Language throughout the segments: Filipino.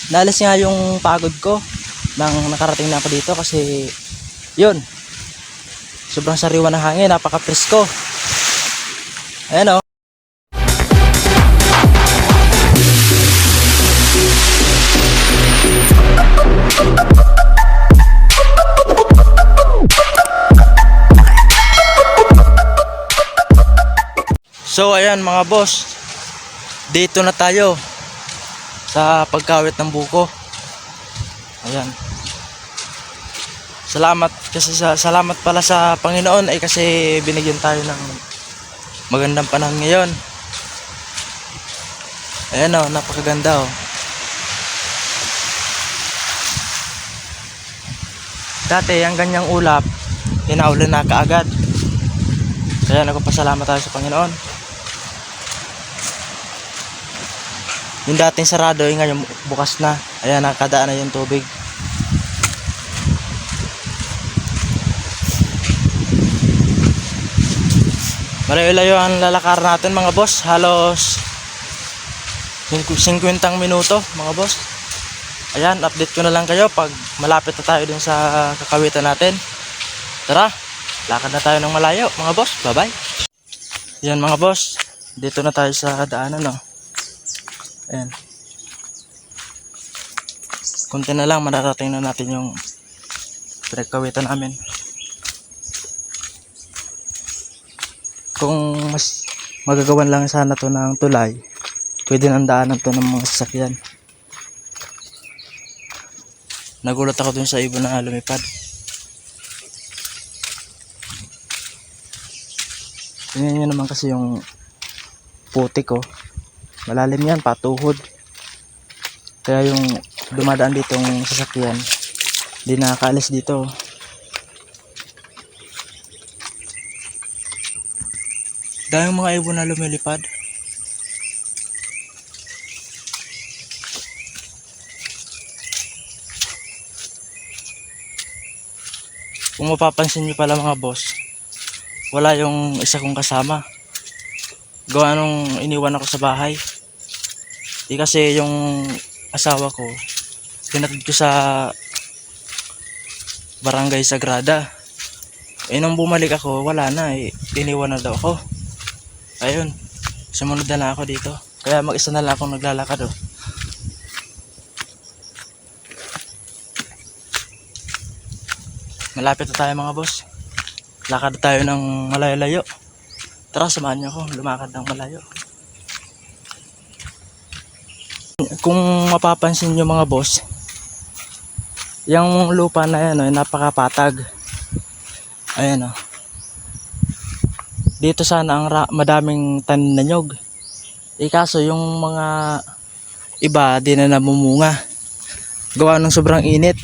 Naalis nga yung pagod ko nang nakarating na ako dito kasi yun, sobrang sariwa ng hangin, napaka-presko. Ayan o. So ayan mga boss, dito na tayo sa pagkawit ng buko. Ayan. Salamat pala sa Panginoon ay kasi binigyan tayo ng magandang panahon ngayon. Ayan o, napakaganda o. Dati ang ganyang ulap, inaulan na kaagad. Kaya nagpapasalamat tayo sa Panginoon. Yung dating sarado ay ngayon bukas na. Ayan, nakadaan na yung tubig. Malayo-layo ang lalakar natin mga boss. Halos 50 minuto mga boss. Ayan, update ko na lang kayo pag malapit na tayo dun sa kakawitan natin. Tara, lakad na tayo ng malayo mga boss. Bye bye. Ayan mga boss, dito na tayo sa daanan no. Ayan. Kunti na lang mararating na natin yung pinagkawitan namin. Kung mas magagawan lang sana to ng tulay, pwede nang daanan to ng mga sasakyan. Nagulat ako dun sa ibon na lumipad. Tingnan nyo naman kasi yung putik ko. Malalim yan, patuhod. Kaya yung dumadaan ditong sasakyan, hindi nakakaalis dito. Dahil mga ibon na lumilipad. Kung mapapansin nyo pala mga boss, wala yung isa kong kasama. Gawa nung iniwan ako sa bahay. Di kasi yung asawa ko, pinatid ko sa Barangay Sagrada. Nung bumalik ako, wala na eh. Iniwan na daw ako. Ayun, sumunod na lang ako dito. Kaya mag-isa na lang akong naglalakad oh. Malapit na tayo mga boss. Lakad tayo ng malayo-layo. Tara, samahan niyo ako lumakad ng malayo. Kung mapapansin nyo mga boss, yung lupa na yan napakapatag. Ayan o. Dito sana ang madaming tanim na nyog. Kaso yung mga iba di na namumunga. Gawa ng sobrang init.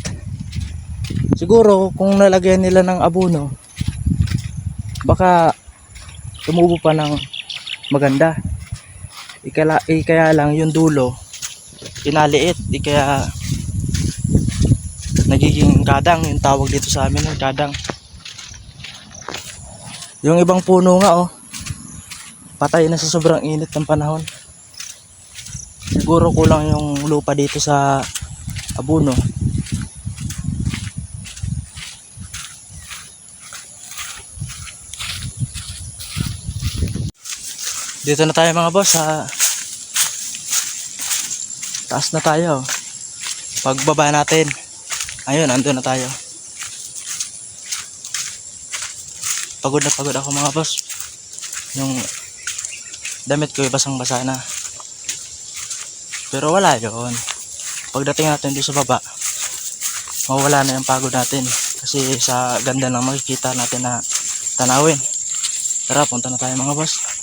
Siguro kung nalagyan nila ng abono, baka tumubo pa ng maganda. Kaya lang yung dulo pinaliit, kaya nagiging kadang, yung tawag dito sa amin yung kadang. Yung ibang puno nga patay na sa sobrang init ng panahon. Siguro kulang yung lupa dito sa abono. Dito na tayo mga boss, sa taas na tayo. Pagbaba natin, ayun, andun na tayo. Pagod na pagod ako mga boss. Yung damit ko basang basa na. Pero wala yun. Pagdating natin dito sa baba, mawala na yung pagod natin. Kasi sa ganda ng makikita natin na tanawin. Tara, punta na tayo mga boss.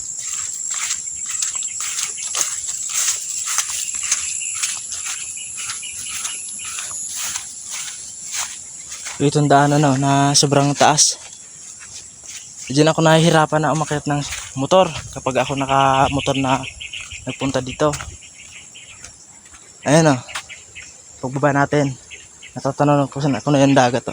Itong daan na sobrang taas. Diyan ako nahihirapan na umakyat ng motor kapag ako naka-motor na nagpunta dito. Ayan pagbaba natin, natatanaw ko saan ako na yung dagat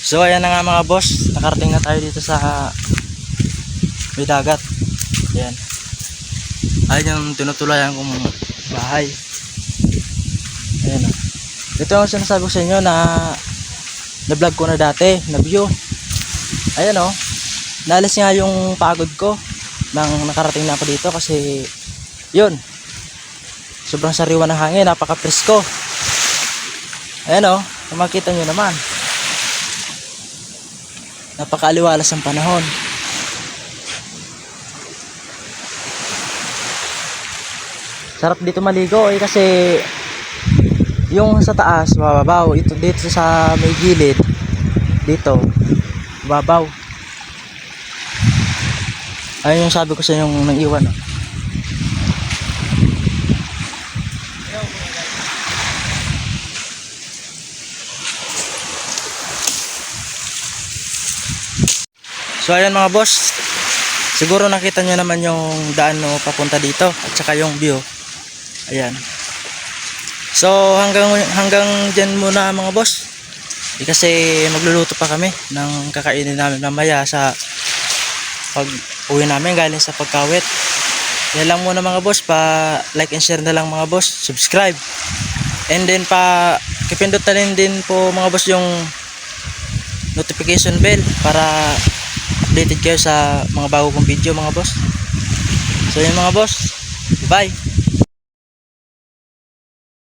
So ayan na nga mga boss, nakarating na tayo dito sa may dagat. Ayan. Ayun yung tinutulayan kong bahay. Ayan o. Ito yung sinasabi ko sa inyo na vlog ko na dati, na view. Ayan o. Naalis nga yung pagod ko nang nakarating na ako dito kasi yun. Sobrang sariwa ng hangin, napaka-presko. Ayan o, kung makita nyo naman. Napaka-aliwalas ang panahon. Sarap dito maligo kasi yung sa taas mababaw, ito dito sa may gilid dito mababaw. Ayun yung sabi ko sa yung nang iwan. So ayan mga boss, siguro nakita nyo naman yung daan no papunta dito at saka yung view. Ayan. So hanggang dyan muna mga boss. Kasi magluluto pa kami ng kakainin namin mamaya sa pag uwi namin galing sa pagkawit. Yan lang muna mga boss, pa like and share na lang mga boss, subscribe. And then pa kipindot na rin din po mga boss yung notification bell para updated kayo sa mga bago kong video mga boss. So yun mga boss, bye.